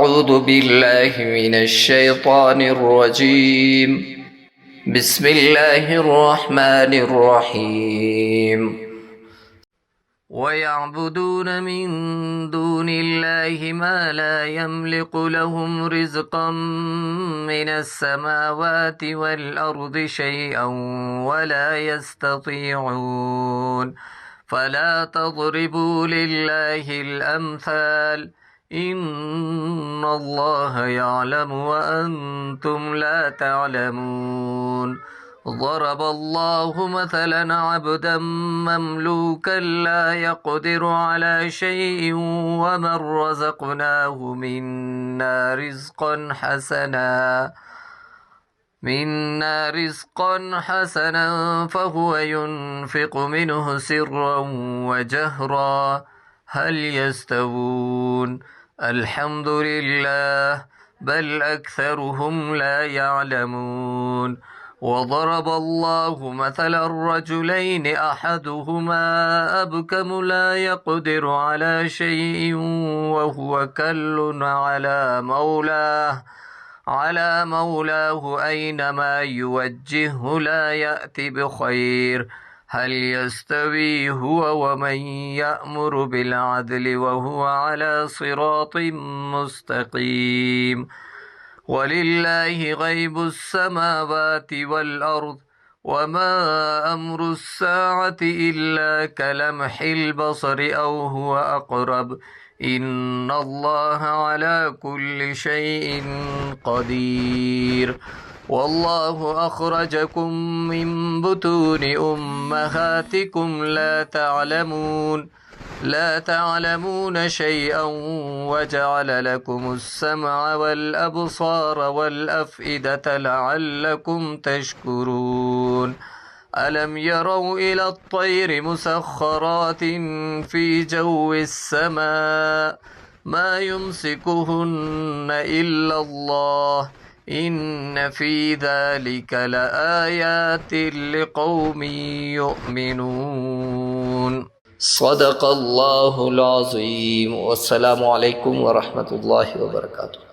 أعوذ بالله من الشيطان الرجيم بسم الله الرحمن الرحيم ويعبدون من دون الله ما لا يملك لهم رزقا من السماوات والأرض شيئا ولا يستطيعون فلا تضربوا لله الأمثال إن الله يعلم وأنتم لا تعلمون ضرب الله مثلا عبدا مملوكا لا يقدر على شيء ومن رزقناه منا رزقا حسنا فهو ينفق منه سرا وجهرا هل يستوون الحمد لله بل أكثرهم لا يعلمون وضرب الله مثلا الرجلين أحدهما أبكم لا يقدر على شيء وهو كل على مولاه أينما يوجهه لا يأتي بخير هل يستوي هو ومن يأمر بالعدل وهو على صراط مستقيم ولله غيب السماوات والأرض وما أمر الساعة إلا كلمح البصر أو هو أقرب إن الله على كل شيء قدير والله أخرجكم من بطون أمهاتكم لا تعلمون شيئا وجعل لكم السمع والأبصار والأفئدة لعلكم تشكرون ألم يروا إلى الطير مسخرات في جو السماء ما يمسكهن إلا الله إن في ذلك لآيات لقوم يؤمنون صدق الله العظيم والسلام عليكم ورحمة الله وبركاته